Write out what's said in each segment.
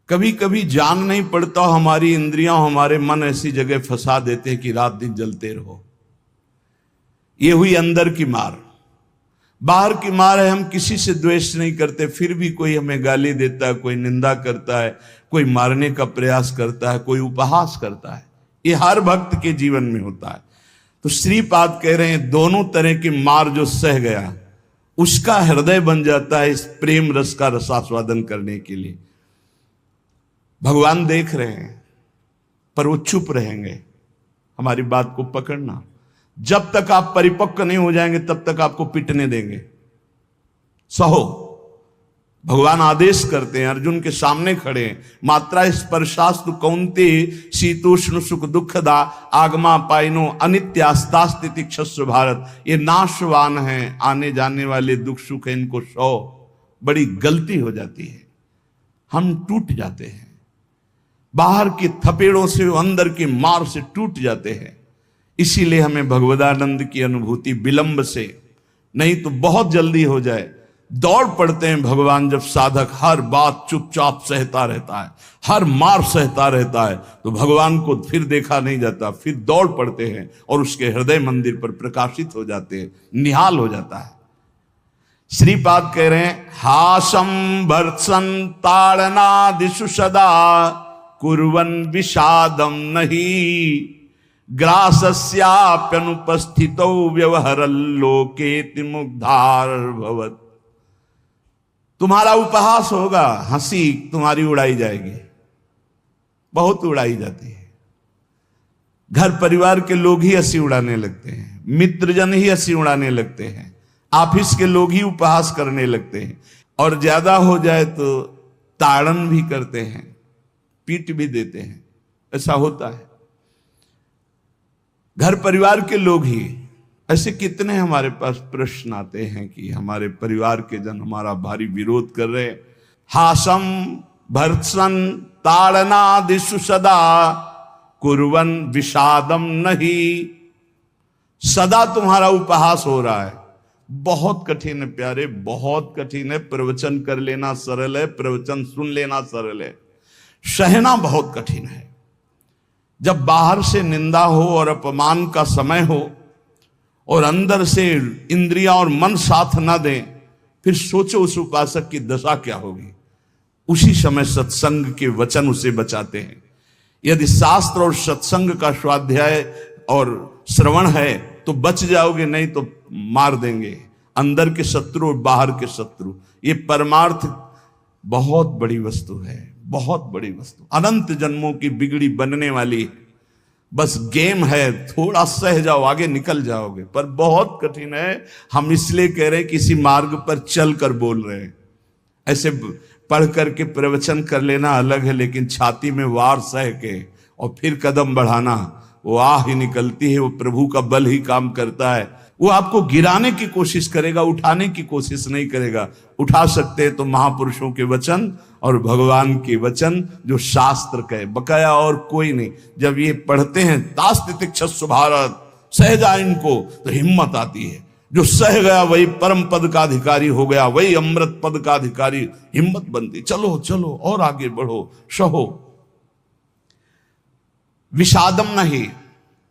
कभी कभी जान नहीं पड़ता, हमारी इंद्रियां हमारे मन ऐसी जगह फंसा देते हैं कि रात दिन जलते रहो। ये हुई अंदर की मार। बाहर की मार है, हम किसी से द्वेष नहीं करते, फिर भी कोई हमें गाली देता है, कोई निंदा करता है, कोई मारने का प्रयास करता है, कोई उपहास करता है। ये हर भक्त के जीवन में होता है। तो श्रीपाद कह रहे हैं दोनों तरह की मार जो सह गया उसका हृदय बन जाता है इस प्रेम रस का रसास्वादन करने के लिए। भगवान देख रहे हैं पर वो चुप रहेंगे। हमारी बात को पकड़ना, जब तक आप परिपक्व नहीं हो जाएंगे तब तक आपको पिटने देंगे। सहो। भगवान आदेश करते हैं, अर्जुन के सामने खड़े हैं, मात्रा स्पर्शास्तु कौन्ते शीतोष्ण सुख दुखदा आगमा पाइनो अनित्यास्तास्ति क्षस्व भारत। ये नाशवान हैं, आने जाने वाले दुख सुख है, इनको सो। बड़ी गलती हो जाती है, हम टूट जाते हैं, बाहर की थपेड़ों से अंदर की मार से टूट जाते हैं। इसीलिए हमें भगवदानंद की अनुभूति विलंब से नहीं तो बहुत जल्दी हो जाए। दौड़ पड़ते हैं भगवान जब साधक हर बात चुपचाप सहता रहता है, हर मार सहता रहता है, तो भगवान को फिर देखा नहीं जाता, फिर दौड़ पड़ते हैं और उसके हृदय मंदिर पर प्रकाशित हो जाते हैं, निहाल हो जाता है। श्रीपाद कह रहे हैं हासम भर्त्सन ताड़नादिषु सदा कुर्वन् विषादम नहीं ग्रासस्याप्यनुपस्थितौ व्यवहरल्लोकेति मुग्धार भवत्। तुम्हारा उपहास होगा, हंसी तुम्हारी उड़ाई जाएगी, बहुत उड़ाई जाती है। घर परिवार के लोग ही हंसी उड़ाने लगते हैं, मित्रजन ही हंसी उड़ाने लगते हैं, ऑफिस के लोग ही उपहास करने लगते हैं, और ज्यादा हो जाए तो ताड़न भी करते हैं, पीट भी देते हैं। ऐसा होता है। घर परिवार के लोग ही ऐसे कितने हमारे पास प्रश्न आते हैं कि हमारे परिवार के जन हमारा भारी विरोध कर रहे हैं। हासम भर्त्सन ताड़नादिषु सदा कुर्वन् विषादम नहीं। सदा तुम्हारा उपहास हो रहा है। बहुत कठिन है प्यारे, बहुत कठिन है। प्रवचन कर लेना सरल है, प्रवचन सुन लेना सरल है, सहना बहुत कठिन है। जब बाहर से निंदा हो और अपमान का समय हो और अंदर से इंद्रियां और मन साथ ना दें, फिर सोचो उस उपासक की दशा क्या होगी। उसी समय सत्संग के वचन उसे बचाते हैं। यदि शास्त्र और सत्संग का स्वाध्याय और श्रवण है तो बच जाओगे, नहीं तो मार देंगे अंदर के शत्रु और बाहर के शत्रु। ये परमार्थ बहुत बड़ी वस्तु है, बहुत बड़ी वस्तु, अनंत जन्मों की बिगड़ी बनने वाली। बस गेम है, थोड़ा सह जाओ, आगे निकल जाओगे, पर बहुत कठिन है। हम इसलिए कह रहे हैं किसी मार्ग पर चल कर बोल रहे हैं। ऐसे पढ़ करके प्रवचन कर लेना अलग है, लेकिन छाती में वार सह के और फिर कदम बढ़ाना, वो आह ही निकलती है। वो प्रभु का बल ही काम करता है। वो आपको गिराने की कोशिश करेगा, उठाने की कोशिश नहीं करेगा। उठा सकते हैं तो महापुरुषों के वचन और भगवान के वचन जो शास्त्र कहे, बकाया और कोई नहीं। जब ये पढ़ते हैं तास्तितिक्षस्व भारत, सह जा इनको, तो हिम्मत आती है। जो सह गया वही परम पद का अधिकारी हो गया, वही अमृत पद का अधिकारी। हिम्मत बनती, चलो चलो और आगे बढ़ो, सहो। विषादम नहीं,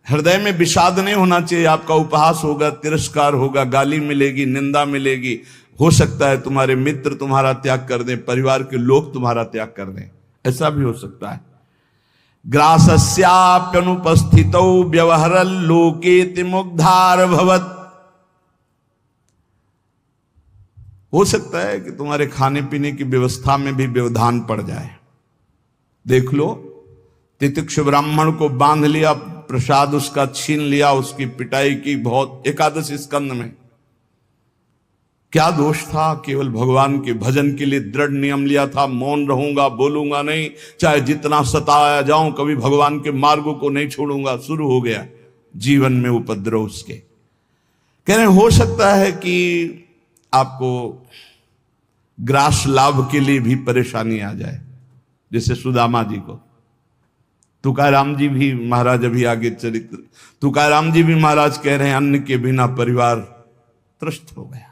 हृदय में विषाद नहीं होना चाहिए। आपका उपहास होगा, तिरस्कार होगा, गाली मिलेगी, निंदा मिलेगी। हो सकता है तुम्हारे मित्र तुम्हारा त्याग कर दें, परिवार के लोग तुम्हारा त्याग कर दें, ऐसा भी हो सकता है। ग्रासस्याप्यनुपस्थितौ व्यवहरल्लोकेति मुग्धार भवत्। हो सकता है कि तुम्हारे खाने पीने की व्यवस्था में भी व्यवधान पड़ जाए। देख लो, तितिक्षु ब्राह्मण को बांध लिया, प्रसाद उसका छीन लिया, उसकी पिटाई की बहुत। एकादश स्कंद में क्या दोष था? केवल भगवान के भजन के लिए दृढ़ नियम लिया था, मौन रहूंगा, बोलूंगा नहीं, चाहे जितना सताया जाऊं, कभी भगवान के मार्गों को नहीं छोड़ूंगा। शुरू हो गया जीवन में उपद्रव उसके। कह रहे हो सकता है कि आपको ग्रास लाभ के लिए भी परेशानी आ जाए, जैसे सुदामा जी को। तुकाराम जी भी महाराज, अभी आगे चरित्र, तुकाराम जी भी महाराज कह रहे हैं अन्न के बिना परिवार त्रस्त हो गया।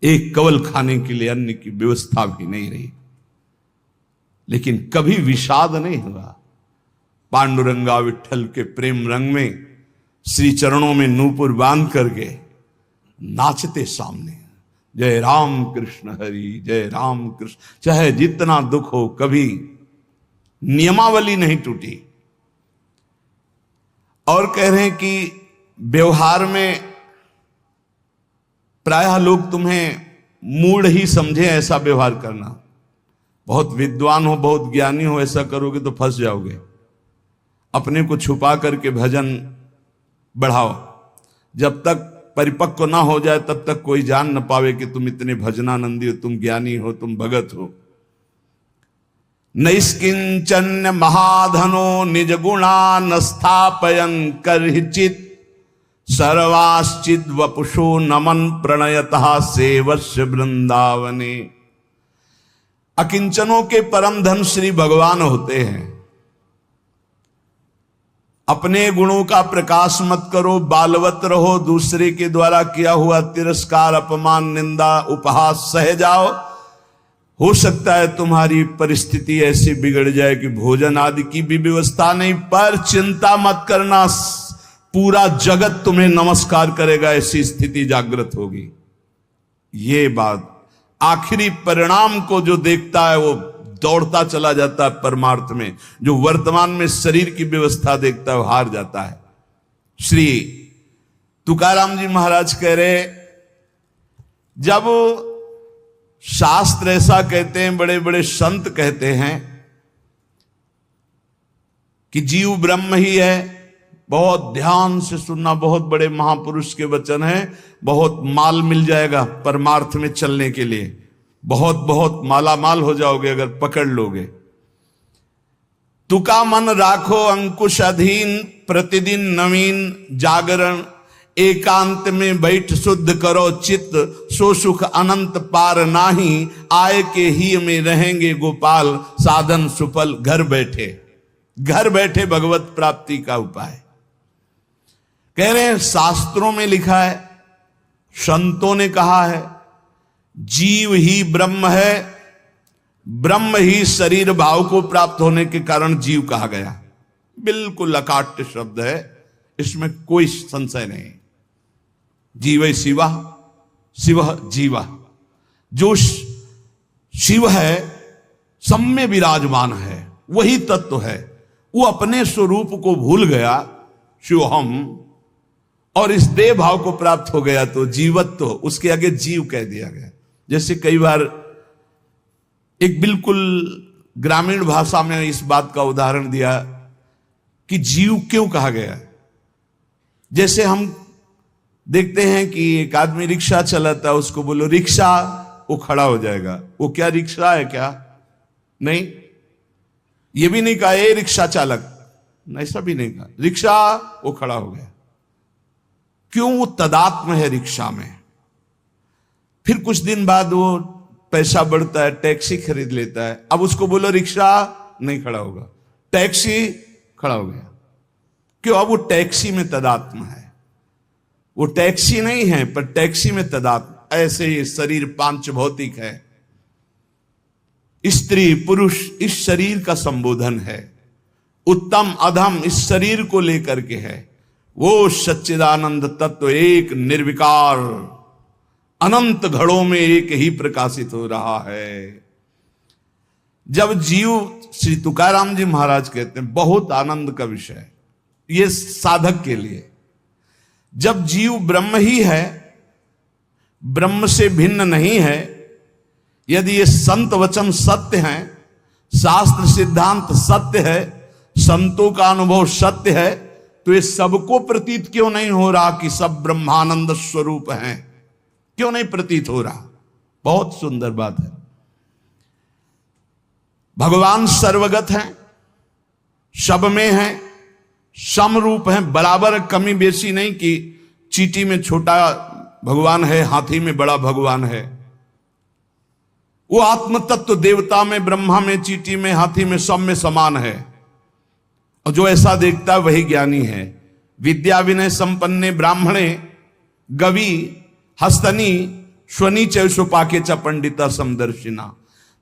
एक कवल खाने के लिए अन्न की व्यवस्था भी नहीं रही। लेकिन कभी विषाद नहीं हुआ। पांडुरंगा विठल के प्रेम रंग में श्री चरणों में नूपुर बांध करके नाचते सामने, जय राम कृष्ण हरि, जय राम कृष्ण। चाहे जितना दुख हो, कभी नियमावली नहीं टूटी। और कह रहे हैं कि व्यवहार में प्रायः लोग तुम्हें मूढ़ ही समझे ऐसा व्यवहार करना। बहुत विद्वान हो, बहुत ज्ञानी हो, ऐसा करोगे तो फंस जाओगे। अपने को छुपा करके भजन बढ़ाओ। जब तक परिपक्व ना हो जाए तब तक कोई जान न पावे कि तुम इतने भजनानंदी हो, तुम ज्ञानी हो, तुम भगत हो। नैष्किंचन्य महाधनो निज गुणा न स्थापयन करहिचित सर्वाश्चिद वपुषो नमन प्रणयतः सेवस्य वृंदावने। अकिंचनों के परम धन श्री भगवान होते हैं। अपने गुणों का प्रकाश मत करो, बालवत रहो, दूसरे के द्वारा किया हुआ तिरस्कार, अपमान, निंदा, उपहास सह जाओ। हो सकता है तुम्हारी परिस्थिति ऐसी बिगड़ जाए कि भोजन आदि की भी व्यवस्था नहीं, पर चिंता मत करना, पूरा जगत तुम्हें नमस्कार करेगा, ऐसी स्थिति जागृत होगी। ये बात आखिरी परिणाम को जो देखता है वो दौड़ता चला जाता है परमार्थ में। जो वर्तमान में शरीर की व्यवस्था देखता है वो हार जाता है। श्री तुकाराम जी महाराज कह रहे, जब शास्त्र ऐसा कहते हैं, बड़े बड़े संत कहते हैं कि जीव ब्रह्म ही है, बहुत ध्यान से सुनना, बहुत बड़े महापुरुष के वचन हैं, बहुत माल मिल जाएगा परमार्थ में चलने के लिए, बहुत बहुत माला माल हो जाओगे अगर पकड़ लोगे। तुका मन राखो अंकुश अधीन, प्रतिदिन नवीन जागरण, एकांत में बैठ शुद्ध करो चित्त, सो सुख अनंत पार नाही, आय के ही में रहेंगे गोपाल, साधन सुफल घर बैठे। घर बैठे भगवत प्राप्ति का उपाय कह रहे हैं। शास्त्रों में लिखा है, संतों ने कहा है, जीव ही ब्रह्म है, ब्रह्म ही शरीर भाव को प्राप्त होने के कारण जीव कहा गया। बिल्कुल अकाट्य शब्द है, इसमें कोई संशय नहीं। जीव शिवा, शिव जीवा। जो शिव है सब में विराजमान है, वही तत्व है। वो अपने स्वरूप को भूल गया, शिवहम, और इस देह भाव को प्राप्त हो गया तो जीवत्व तो उसके आगे जीव कह दिया गया। जैसे कई बार एक बिल्कुल ग्रामीण भाषा में इस बात का उदाहरण दिया कि जीव क्यों कहा गया। जैसे हम देखते हैं कि एक आदमी रिक्शा चलाता है, उसको बोलो रिक्शा, वो खड़ा हो जाएगा। वो क्या रिक्शा है क्या? नहीं। ये भी नहीं कहा ए रिक्शा चालक, ऐसा भी नहीं कहा, रिक्शा, वो खड़ा हो गया। क्यों? वो तदात्म है रिक्शा में। फिर कुछ दिन बाद वो पैसा बढ़ता है, टैक्सी खरीद लेता है, अब उसको बोलो रिक्शा, नहीं खड़ा होगा, टैक्सी, खड़ा हो गया। क्यों? अब वो टैक्सी में तदात्म है। वो टैक्सी नहीं है पर टैक्सी में तदात्म। ऐसे ही शरीर पांच भौतिक है, स्त्री पुरुष इस शरीर का संबोधन है, उत्तम अधम इस शरीर को लेकर के है। वो सच्चिदानंद तत्व एक निर्विकार अनंत घड़ों में एक ही प्रकाशित हो रहा है। जब जीव, श्री तुकाराम जी महाराज कहते हैं, बहुत आनंद का विषय ये साधक के लिए, जब जीव ब्रह्म ही है, ब्रह्म से भिन्न नहीं है, यदि ये संत वचन सत्य हैं, शास्त्र सिद्धांत सत्य है, संतों का अनुभव सत्य है, तो ये सबको प्रतीत क्यों नहीं हो रहा कि सब ब्रह्मानंद स्वरूप हैं? क्यों नहीं प्रतीत हो रहा? बहुत सुंदर बात है। भगवान सर्वगत हैं, सब में हैं, समरूप हैं, बराबर, कमी बेसी नहीं कि चींटी में छोटा भगवान है, हाथी में बड़ा भगवान है। वो आत्म तत्व देवता में, ब्रह्मा में, चींटी में, हाथी में, सब में समान है। और जो ऐसा देखता है वही ज्ञानी है। विद्या विनय संपन्ने ब्राह्मणे गवि हस्तनी स्वनी चैसोपाके च पंडिता समदर्शिना।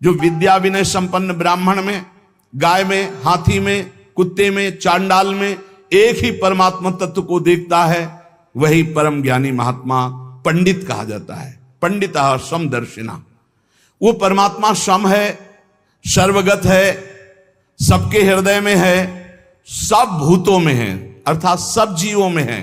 जो विद्या विनय संपन्न ब्राह्मण में, गाय में, हाथी में, कुत्ते में, चांडाल में एक ही परमात्मा तत्व को देखता है, वही परम ज्ञानी महात्मा पंडित कहा जाता है। पंडितः समदर्शिना। वो परमात्मा सम है, सर्वगत है, सबके हृदय में है, सब भूतों में है, अर्थात सब जीवों में है।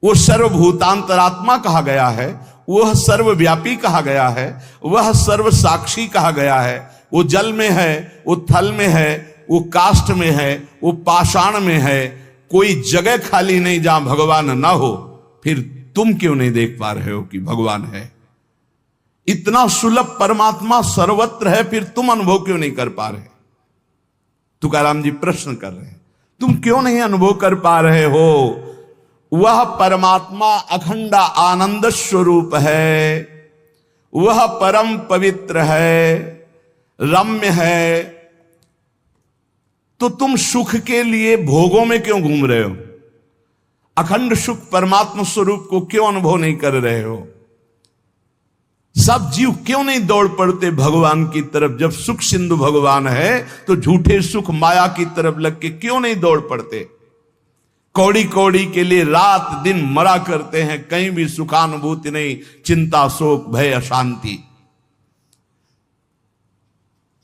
वो सर्वभूतांतरात्मा कहा गया है, वह सर्वव्यापी कहा गया है, वह सर्व साक्षी कहा गया है। वो जल में है, वो थल में है, वो काष्ठ में है, वो पाषाण में है। कोई जगह खाली नहीं जहां भगवान ना हो। फिर तुम क्यों नहीं देख पा रहे हो कि भगवान है? इतना सुलभ परमात्मा सर्वत्र है, फिर तुम अनुभव क्यों नहीं कर पा रहे? तुकाराम जी प्रश्न कर रहे हैं, तुम क्यों नहीं अनुभव कर पा रहे हो? वह परमात्मा अखंड आनंद स्वरूप है, वह परम पवित्र है, रम्य है। तो तुम सुख के लिए भोगों में क्यों घूम रहे हो? अखंड सुख परमात्मा स्वरूप को क्यों अनुभव नहीं कर रहे हो? सब जीव क्यों नहीं दौड़ पड़ते भगवान की तरफ? जब सुख सिंधु भगवान है तो झूठे सुख माया की तरफ लग के क्यों नहीं दौड़ पड़ते? कौड़ी कौड़ी के लिए रात दिन मरा करते हैं, कहीं भी सुखानुभूति नहीं, चिंता शोक भय अशांति।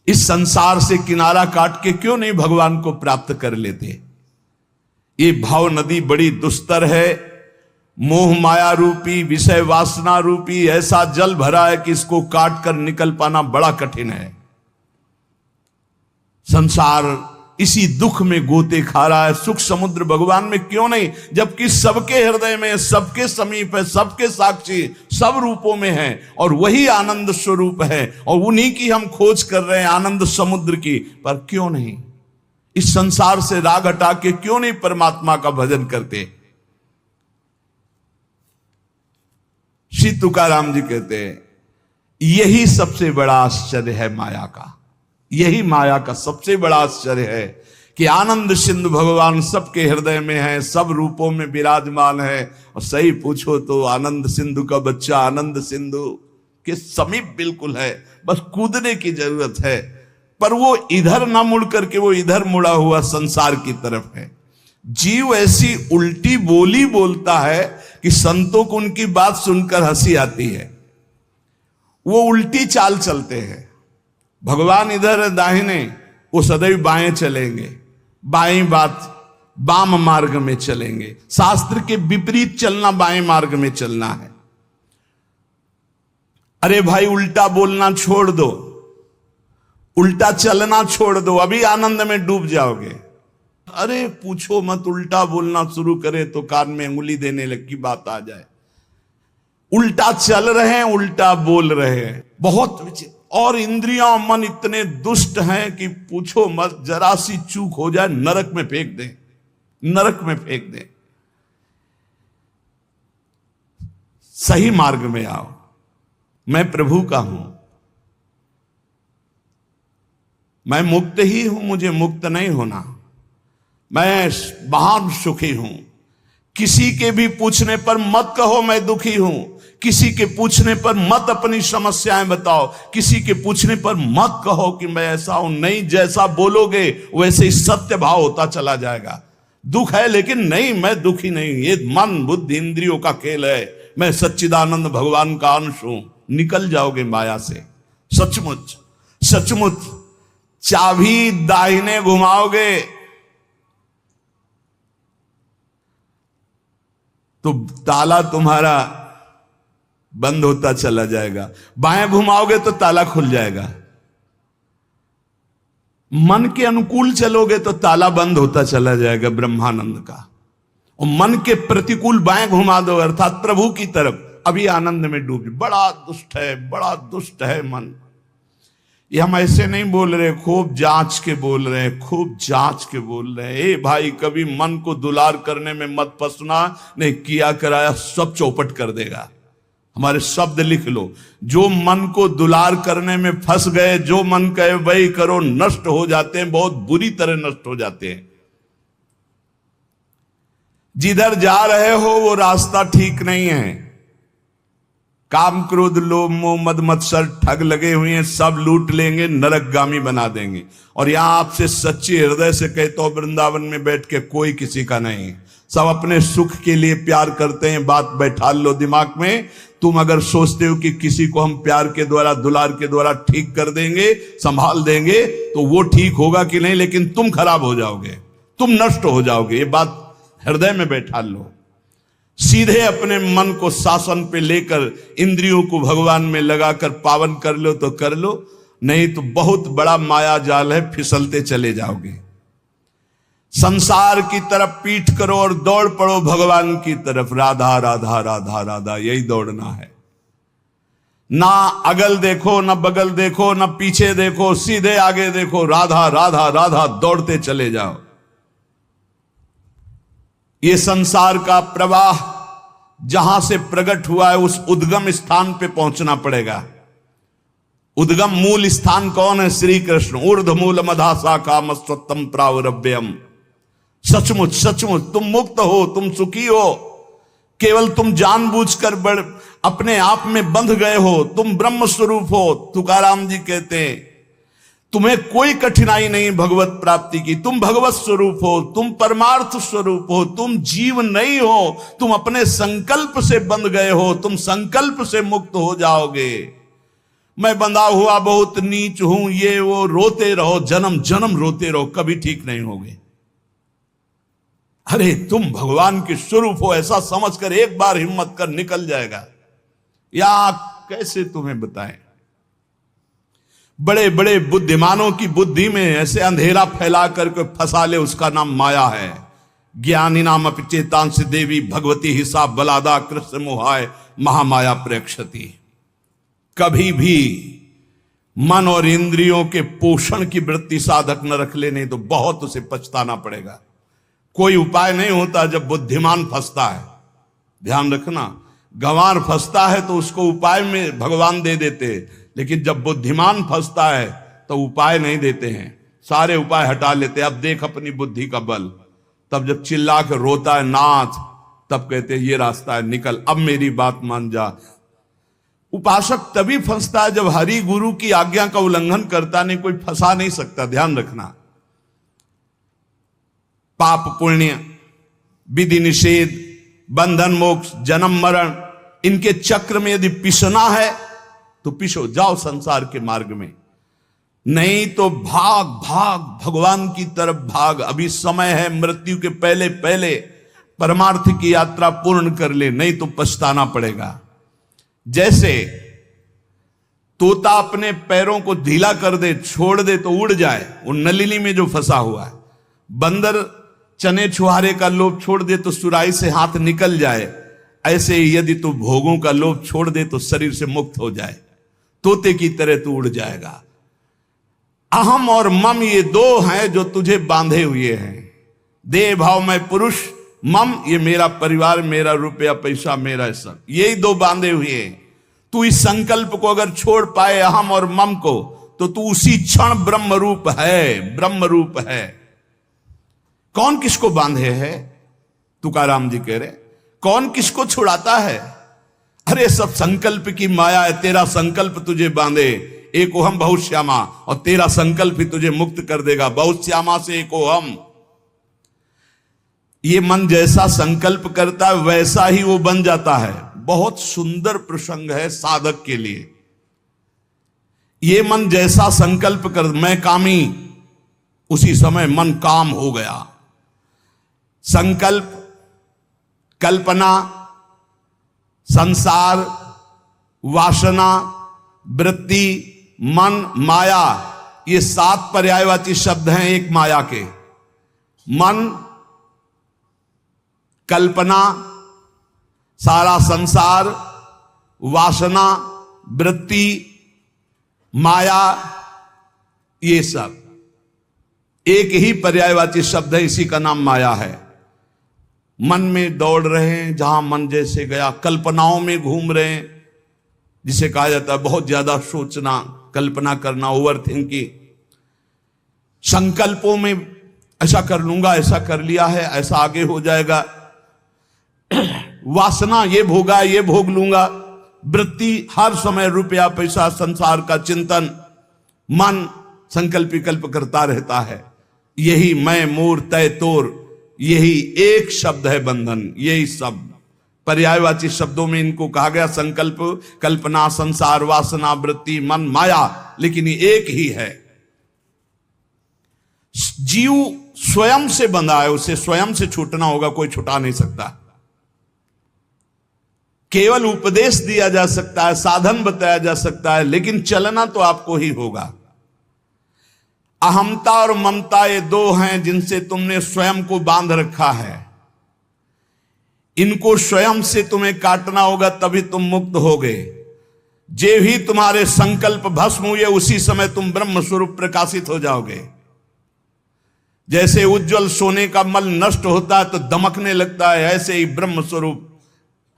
इस संसार से किनारा काट के क्यों नहीं भगवान को प्राप्त कर लेते? ये भाव नदी बड़ी दुस्तर है, मोह माया रूपी, विषय वासना रूपी ऐसा जल भरा है कि इसको काट कर निकल पाना बड़ा कठिन है। संसार इसी दुख में गोते खा रहा है। सुख समुद्र भगवान में क्यों नहीं? जबकि सबके हृदय में, सबके समीप है, सबके साक्षी, सब रूपों में है, और वही आनंद स्वरूप है, और उन्हीं की हम खोज कर रहे हैं, आनंद समुद्र की। पर क्यों नहीं इस संसार से राग हटा के क्यों नहीं परमात्मा का भजन करते? श्री तुकाराम जी कहते हैं, यही सबसे बड़ा आश्चर्य है माया का। यही माया का सबसे बड़ा आश्चर्य है कि आनंद सिंधु भगवान सबके हृदय में है, सब रूपों में विराजमान है। और सही पूछो तो आनंद सिंधु का बच्चा आनंद सिंधु के समीप बिल्कुल है, बस कूदने की जरूरत है। पर वो इधर ना मुड़ करके वो इधर मुड़ा हुआ संसार की तरफ है। जीव ऐसी उल्टी बोली बोलता है कि संतों को उनकी बात सुनकर हंसी आती है। वो उल्टी चाल चलते हैं। भगवान इधर दाहिने, वो सदैव बाएं चलेंगे, बाएं बात वाम मार्ग में चलेंगे। शास्त्र के विपरीत चलना बाएं मार्ग में चलना है। अरे भाई उल्टा बोलना छोड़ दो, उल्टा चलना छोड़ दो, अभी आनंद में डूब जाओगे। अरे पूछो मत, उल्टा बोलना शुरू करे तो कान में अंगुली देने लग की बात आ जाए। उल्टा चल रहे हैं, उल्टा बोल रहे हैं, बहुत विचित्र। और इंद्रियां मन इतने दुष्ट हैं कि पूछो मत, जरा सी चूक हो जाए नरक में फेंक दे, नरक में फेंक दे। सही मार्ग में आओ, मैं प्रभु का हूं, मैं मुक्त ही हूं, मुझे मुक्त नहीं होना, मैं महान सुखी हूं। किसी के भी पूछने पर मत कहो मैं दुखी हूं, किसी के पूछने पर मत अपनी समस्याएं बताओ, किसी के पूछने पर मत कहो कि मैं ऐसा हूं। नहीं, जैसा बोलोगे वैसे ही सत्य भाव होता चला जाएगा। दुख है लेकिन नहीं, मैं दुखी नहीं, ये मन बुद्धि इंद्रियों का खेल है, मैं सच्चिदानंद भगवान का अंश हूं। निकल जाओगे माया से। सचमुच सचमुच चाबी दाहिने घुमाओगे तो ताला तुम्हारा बंद होता चला जाएगा, बाएं घुमाओगे तो ताला खुल जाएगा। मन के अनुकूल चलोगे तो ताला बंद होता चला जाएगा ब्रह्मानंद का। और मन के प्रतिकूल बाएं घुमा दो अर्थात प्रभु की तरफ, अभी आनंद में डूब। बड़ा दुष्ट है, बड़ा दुष्ट है मन। ये हम ऐसे नहीं बोल रहे, खूब जांच के बोल रहे हैं, खूब जांच के बोल रहे हैं। ए भाई, कभी मन को दुलार करने में मत फंसना, नहीं किया कराया सब चौपट कर देगा। हमारे शब्द लिख लो, जो मन को दुलार करने में फंस गए, जो मन कहे वही करो, नष्ट हो जाते हैं, बहुत बुरी तरह नष्ट हो जाते हैं। जिधर जा रहे हो वो रास्ता ठीक नहीं है। काम क्रोध लोभ मोह मद मत्सर ठग लगे हुए हैं, सब लूट लेंगे, नरकगामी बना देंगे। और यहां आपसे सच्चे हृदय से कहता हूं, वृंदावन में बैठ के कोई किसी का नहीं, सब अपने सुख के लिए प्यार करते हैं। बात बैठा लो दिमाग में, तुम अगर सोचते हो कि किसी को हम प्यार के द्वारा दुलार के द्वारा ठीक कर देंगे, संभाल देंगे, तो वो ठीक होगा कि नहीं, लेकिन तुम खराब हो जाओगे, तुम नष्ट हो जाओगे। ये बात हृदय में बैठा लो। सीधे अपने मन को शासन पे लेकर इंद्रियों को भगवान में लगाकर पावन कर लो तो कर लो, नहीं तो बहुत बड़ा माया जाल है, फिसलते चले जाओगे। संसार की तरफ पीठ करो और दौड़ पड़ो भगवान की तरफ। राधा राधा राधा राधा, यही दौड़ना है। ना अगल देखो, ना बगल देखो, ना पीछे देखो, सीधे आगे देखो, राधा राधा राधा, दौड़ते चले जाओ। ये संसार का प्रवाह जहां से प्रकट हुआ है, उस उद्गम स्थान पे पहुंचना पड़ेगा। उद्गम मूल स्थान कौन है? श्री कृष्ण। ऊर्ध्व मूल मधा शाखा मस्वत्तम प्रावरभ्यम। सचमुच सचमुच तुम मुक्त हो, तुम सुखी हो, केवल तुम जानबूझकर बड़ अपने आप में बंध गए हो। तुम ब्रह्म स्वरूप हो। तुकाराम जी कहते हैं, तुम्हें कोई कठिनाई नहीं भगवत प्राप्ति की। तुम भगवत स्वरूप हो, तुम परमार्थ स्वरूप हो, तुम जीव नहीं हो, तुम अपने संकल्प से बंध गए हो, तुम संकल्प से मुक्त हो जाओगे। मैं बंधा हुआ बहुत नीच हूं, ये वो, रोते रहो, जन्म जन्म रोते रहो, कभी ठीक नहीं होगे। अरे तुम भगवान के स्वरूप हो, ऐसा समझकर एक बार हिम्मत कर निकल जाएगा। या कैसे तुम्हें बताएं, बड़े बड़े बुद्धिमानों की बुद्धि में ऐसे अंधेरा फैला करके फंसा ले, उसका नाम माया है। ज्ञानी नाम अपचेतांश देवी भगवती हिसाब बलादा कृष्ण मोहाय महामाया प्रेक्षति। कभी भी मन और इंद्रियों के पोषण की वृत्ति साधक न रख ले, नहीं तो बहुत उसे पछताना पड़ेगा। कोई उपाय नहीं होता जब बुद्धिमान फंसता है। ध्यान रखना, गंवार फंसता है तो उसको उपाय में भगवान दे देते, लेकिन जब बुद्धिमान फंसता है तो उपाय नहीं देते हैं, सारे उपाय हटा लेते। अब देख अपनी बुद्धि का बल। तब जब चिल्ला के रोता है नाथ, तब कहते हैं ये रास्ता है, निकल, अब मेरी बात मान जा। उपासक तभी फंसता है जब हरि गुरु की आज्ञा का उल्लंघन करता, नहीं कोई फंसा नहीं सकता। ध्यान रखना, पाप पुण्य, विधि निषेध, बंधन मोक्ष, जन्म मरण, इनके चक्र में यदि पिसना है तो पिसो, जाओ संसार के मार्ग में। नहीं तो भाग भाग भगवान की तरफ भाग। अभी समय है, मृत्यु के पहले पहले परमार्थ की यात्रा पूर्ण कर ले, नहीं तो पछताना पड़ेगा। जैसे तोता अपने पैरों को ढीला कर दे, छोड़ दे तो उड़ जाए, वो नलिनी में जो फंसा हुआ है। बंदर चने छुहारे का लोभ छोड़ दे तो सुराही से हाथ निकल जाए, ऐसे ही यदि तू भोगों का लोभ छोड़ दे तो शरीर से मुक्त हो जाए, तोते की तरह तू उड़ जाएगा। अहम और मम ये दो हैं जो तुझे बांधे हुए हैं। देह भाव में पुरुष, मम ये मेरा परिवार, मेरा रुपया पैसा, मेरा सब, यही दो बांधे हुए हैं। तू इस संकल्प को अगर छोड़ पाए, अहम और मम को, तो तू उसी क्षण ब्रह्म रूप है, ब्रह्म रूप है। कौन किसको बांधे है? तुकाराम जी कह रहे, कौन किसको छुड़ाता है? अरे सब संकल्प की माया है। तेरा संकल्प तुझे बांधे, एको हम बहुत श्यामा, और तेरा संकल्प ही तुझे मुक्त कर देगा। बहुत श्यामा से एको हम। ये मन जैसा संकल्प करता है वैसा ही वो बन जाता है। बहुत सुंदर प्रसंग है साधक के लिए। ये मन जैसा संकल्प कर, मैं कामी, उसी समय मन काम हो गया। संकल्प, कल्पना, संसार, वासना, वृत्ति, मन, माया, ये 7 पर्यायवाची शब्द हैं एक माया के। मन, कल्पना, सारा संसार, वासना, वृत्ति, माया, ये सब एक ही पर्यायवाची शब्द है, इसी का नाम माया है। मन में दौड़ रहे हैं, जहां मन जैसे गया, कल्पनाओं में घूम रहे हैं, जिसे कहा जाता है बहुत ज्यादा सोचना, कल्पना करना, ओवर थिंकिंग। संकल्पों में ऐसा कर लूंगा, ऐसा कर लिया है, ऐसा आगे हो जाएगा। वासना, ये भोगा, ये भोग लूंगा। वृत्ति, हर समय रुपया पैसा संसार का चिंतन, मन संकल्प विकल्प करता रहता है। यही मैं मोर तय तोर, यही एक शब्द है बंधन। यही शब्द पर्यायवाची शब्दों में इनको कहा गया, संकल्प, कल्पना, संसार, वासना, वृत्ति, मन, माया, लेकिन ये एक ही है। जीव स्वयं से बंधा है, उसे स्वयं से छूटना होगा, कोई छुटा नहीं सकता। केवल उपदेश दिया जा सकता है, साधन बताया जा सकता है, लेकिन चलना तो आपको ही होगा। अहमता और ममता ये दो हैं जिनसे तुमने स्वयं को बांध रखा है। इनको स्वयं से तुम्हें काटना होगा, तभी तुम मुक्त होगे। जे भी तुम्हारे संकल्प भस्म हुए, उसी समय तुम ब्रह्म स्वरूप प्रकाशित हो जाओगे। जैसे उज्जवल सोने का मल नष्ट होता है तो दमकने लगता है, ऐसे ही ब्रह्म स्वरूप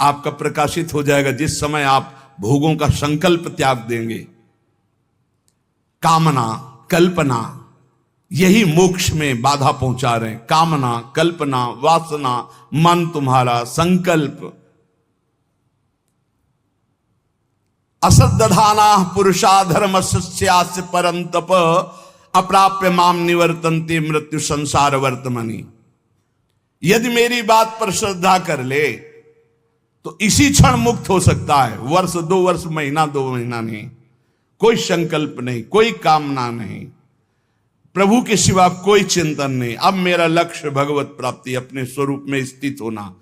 आपका प्रकाशित हो जाएगा जिस समय आप भोगों का संकल्प त्याग देंगे। कामना, कल्पना, यही मोक्ष में बाधा पहुंचा रहे हैं। कामना, कल्पना, वासना, मन तुम्हारा, संकल्प। असद्दधाना पुरुषा धर्मस्यास्य परंतप, अप्राप्य माम निवर्तन्ते मृत्यु संसार वर्तमनि। यदि मेरी बात पर श्रद्धा कर ले तो इसी क्षण मुक्त हो सकता है। वर्ष, 2 वर्ष, महीना, 2 महीना नहीं, कोई संकल्प नहीं, कोई कामना नहीं, प्रभु के सिवा कोई चिंतन नहीं। अब मेरा लक्ष्य भगवत प्राप्ति, अपने स्वरूप में स्थित होना।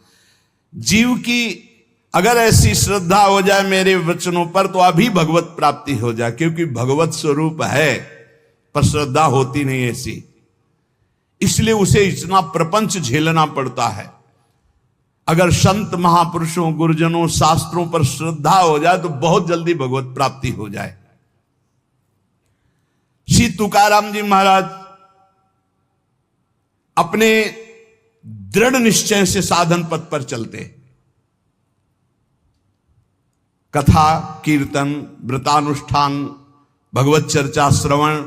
जीव की अगर ऐसी श्रद्धा हो जाए मेरे वचनों पर तो अभी भगवत प्राप्ति हो जाए, क्योंकि भगवत स्वरूप है, पर श्रद्धा होती नहीं ऐसी, इसलिए उसे इतना प्रपंच झेलना पड़ता है। अगर संत महापुरुषों, गुरुजनों, शास्त्रों पर श्रद्धा हो जाए तो बहुत जल्दी भगवत प्राप्ति हो जाए। श्री तुकाराम जी महाराज अपने दृढ़ निश्चय से साधन पथ पर चलते। कथा, कीर्तन, व्रतानुष्ठान, भगवत चर्चा, श्रवण,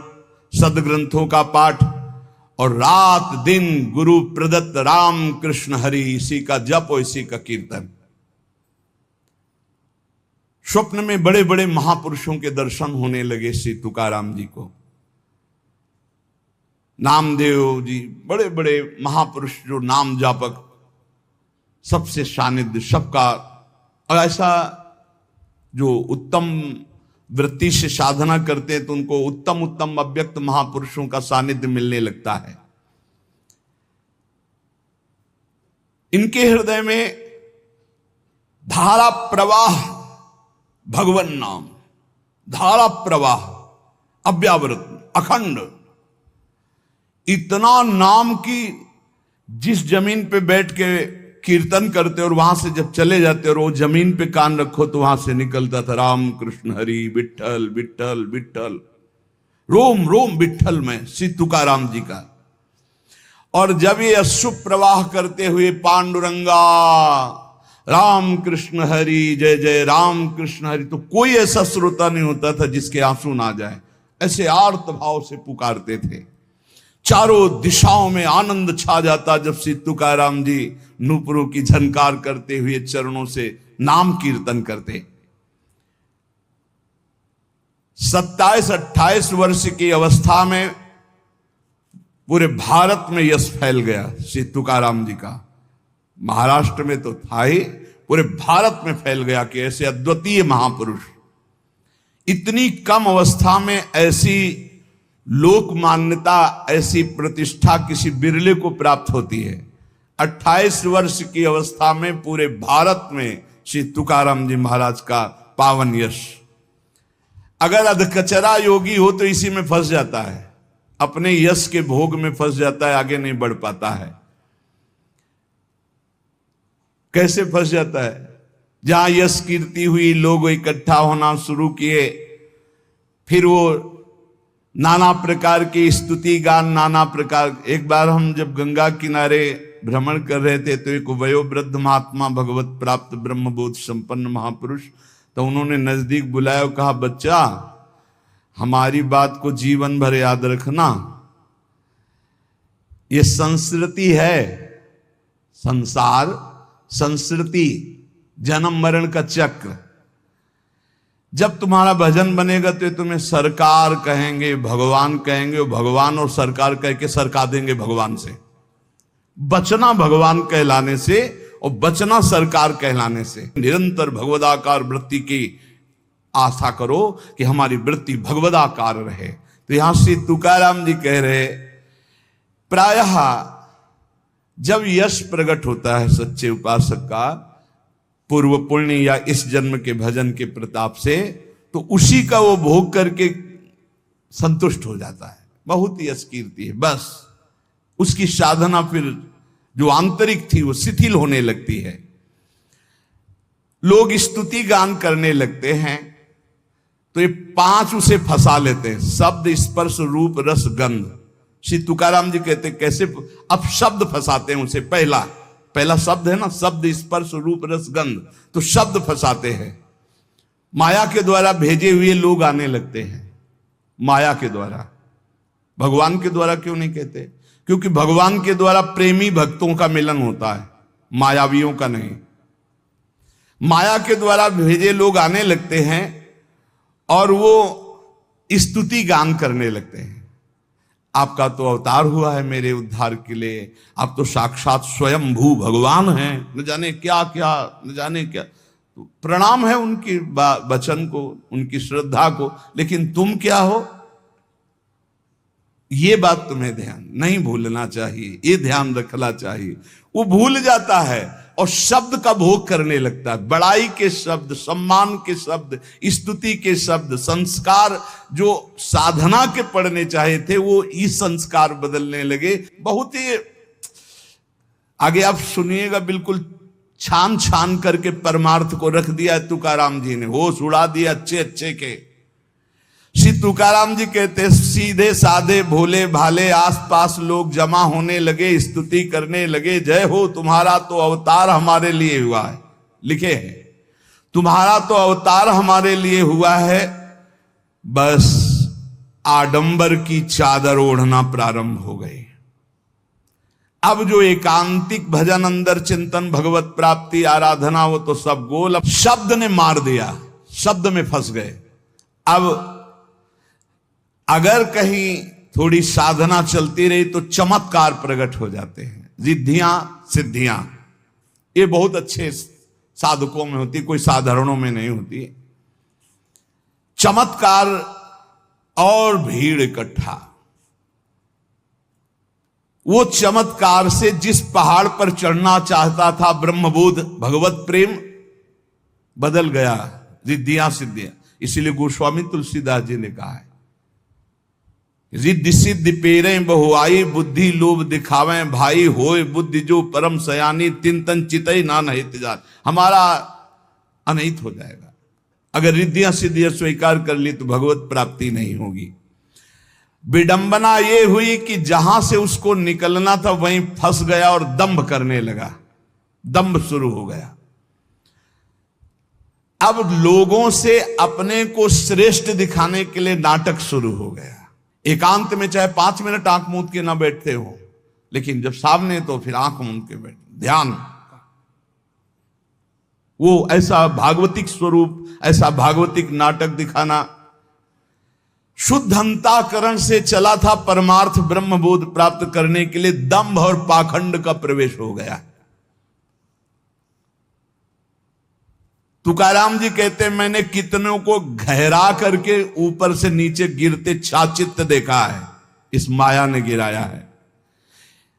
सदग्रंथों का पाठ और रात दिन गुरु प्रदत्त राम कृष्ण हरि, इसी का जप और इसी का कीर्तन। स्वप्न में बड़े बड़े महापुरुषों के दर्शन होने लगे श्री तुकाराम जी को। नामदेव जी, बड़े बड़े महापुरुष जो नाम जापक, सबसे सानिध्य, सबका ऐसा जो उत्तम वृत्ति से साधना करते हैं तो उनको उत्तम उत्तम अव्यक्त महापुरुषों का सानिध्य मिलने लगता है। इनके हृदय में धारा प्रवाह, भगवन नाम, धारा प्रवाह, अव्यावृत, अखंड, इतना नाम की जिस जमीन पे बैठ के कीर्तन करते और वहां से जब चले जाते और वो जमीन पे कान रखो तो वहां से निकलता था राम कृष्ण हरि, विठल विठल विठल, रोम रोम विठल में श्री तुकाराम जी का। और जब ये अश्रु प्रवाह करते हुए पांडुरंगा राम कृष्ण हरि जय जय राम कृष्ण हरि, तो कोई ऐसा श्रोता नहीं होता था जिसके आंसू ना जाए, ऐसे आर्त भाव से पुकारते थे। चारों दिशाओं में आनंद छा जाता जब श्री तुकाराम जी नूपुरों की झनकार करते हुए चरणों से नाम कीर्तन करते। 27-28 वर्ष की अवस्था में पूरे भारत में यश फैल गया श्री तुकाराम जी का। महाराष्ट्र में तो था ही, पूरे भारत में फैल गया कि ऐसे अद्वितीय महापुरुष। इतनी कम अवस्था में ऐसी लोक मान्यता, ऐसी प्रतिष्ठा किसी बिरले को प्राप्त होती है। 28 वर्ष की अवस्था में पूरे भारत में श्री तुकाराम जी महाराज का पावन यश। अगर अधकचरा योगी हो तो इसी में फंस जाता है, अपने यश के भोग में फंस जाता है, आगे नहीं बढ़ पाता है। कैसे फंस जाता है? जहां यश कीर्ति हुई, लोग इकट्ठा होना शुरू किए, फिर वो नाना प्रकार की स्तुति गान, नाना प्रकार। एक बार हम जब गंगा किनारे भ्रमण कर रहे थे तो एक वयोवृद्ध महात्मा, भगवत प्राप्त ब्रह्मबोध संपन्न महापुरुष, तो उन्होंने नजदीक बुलाया और कहा, बच्चा हमारी बात को जीवन भर याद रखना, ये संस्कृति है, संसार संस्कृति, जन्म मरण का चक्र। जब तुम्हारा भजन बनेगा तो तुम्हें सरकार कहेंगे, भगवान कहेंगे, भगवान और सरकार कह के सरका देंगे भगवान से। बचना भगवान कहलाने से और बचना सरकार कहलाने से। निरंतर भगवदाकार वृत्ति की आशा करो कि हमारी वृत्ति भगवदाकार रहे। तो यहां श्री तुकाराम जी कह रहे, प्रायः जब यश प्रकट होता है सच्चे उपासक का पूर्व पुण्य या इस जन्म के भजन के प्रताप से, तो उसी का वो भोग करके संतुष्ट हो जाता है। बहुत ही यश कीर्ति है, बस उसकी साधना फिर जो आंतरिक थी वो शिथिल होने लगती है। लोग स्तुति गान करने लगते हैं तो ये 5 उसे फंसा लेते हैं, शब्द स्पर्श रूप रस गंध। श्री तुकाराम जी कहते कैसे, अब शब्द फंसाते हैं उसे। पहला शब्द है ना, शब्द स्पर्श रूप रस गंध, तो शब्द फंसाते हैं। माया के द्वारा भेजे हुए लोग आने लगते हैं, माया के द्वारा। भगवान के द्वारा क्यों नहीं कहते? क्योंकि भगवान के द्वारा प्रेमी भक्तों का मिलन होता है, मायावियों का नहीं। माया के द्वारा भेजे लोग आने लगते हैं और वो स्तुति गान करने लगते हैं। आपका तो अवतार हुआ है मेरे उद्धार के लिए, आप तो साक्षात स्वयंभू भगवान हैं, न जाने क्या क्या, न जाने क्या। तो प्रणाम है उनकी वचन को, उनकी श्रद्धा को, लेकिन तुम क्या हो, ये बात तुम्हें ध्यान नहीं भूलना चाहिए, ये ध्यान रखना चाहिए। वो भूल जाता है और शब्द का भोग करने लगता है। बड़ाई के शब्द, सम्मान के शब्द, स्तुति के शब्द, संस्कार जो साधना के पढ़ने चाहे थे वो इस संस्कार बदलने लगे। बहुत ही आगे आप सुनिएगा, बिल्कुल छान छान करके परमार्थ को रख दिया है तुकाराम जी ने, होश उड़ा दिया अच्छे अच्छे के। श्री तुकाराम जी कहते, सीधे साधे भोले भाले आसपास लोग जमा होने लगे, स्तुति करने लगे। जय हो, तुम्हारा तो अवतार हमारे लिए हुआ है, लिखे हैं, तुम्हारा तो अवतार हमारे लिए हुआ है। बस आडंबर की चादर ओढ़ना प्रारंभ हो गई। अब जो एकांतिक भजन, अंदर चिंतन, भगवत प्राप्ति, आराधना, वो तो सब गोल। अब शब्द ने मार दिया, शब्द में फंस गए। अब अगर कहीं थोड़ी साधना चलती रही तो चमत्कार प्रकट हो जाते हैं, रिद्धियां सिद्धियां। ये बहुत अच्छे साधकों में होती, कोई साधारणों में नहीं होती। चमत्कार और भीड़ इकट्ठा। वो चमत्कार से जिस पहाड़ पर चढ़ना चाहता था ब्रह्मबोध भगवत प्रेम, बदल गया रिद्धियां सिद्धियां। इसीलिए गोस्वामी तुलसीदास जी ने कहा है, रिद्धि सिद्धि पेरे बहुआई, बुद्धि लोभ दिखावे भाई, होए बुद्धि जो परम सयानी, तिन तन चितई ना नहित जात। हमारा अनहित हो जाएगा अगर रिद्धियां सिद्धियां स्वीकार कर ली तो भगवत प्राप्ति नहीं होगी। विडंबना ये हुई कि जहां से उसको निकलना था वहीं फंस गया और दंभ करने लगा, दंभ शुरू हो गया। अब लोगों से अपने को श्रेष्ठ दिखाने के लिए नाटक शुरू हो गया। एकांत में चाहे 5 मिनट आंख मूंद के ना बैठते हो, लेकिन जब सामने तो फिर आंख मूंद के बैठ, ध्यान। वो ऐसा भागवतिक स्वरूप, ऐसा भागवतिक नाटक दिखाना। शुद्ध अंतःकरण से चला था परमार्थ ब्रह्मबोध प्राप्त करने के लिए, दंभ और पाखंड का प्रवेश हो गया। तुकाराम जी कहते हैं, मैंने कितनों को गहरा करके ऊपर से नीचे गिरते छाचित्त देखा है, इस माया ने गिराया है।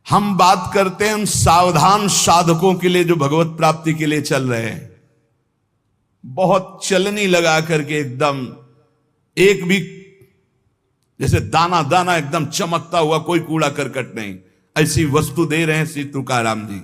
हम बात करते हैं उन सावधान साधकों के लिए जो भगवत प्राप्ति के लिए चल रहे हैं। बहुत चलनी लगा करके एकदम एक भी जैसे दाना दाना एकदम चमकता हुआ, कोई कूड़ा करकट नहीं, ऐसी वस्तु दे रहे हैं श्री तुकाराम जी।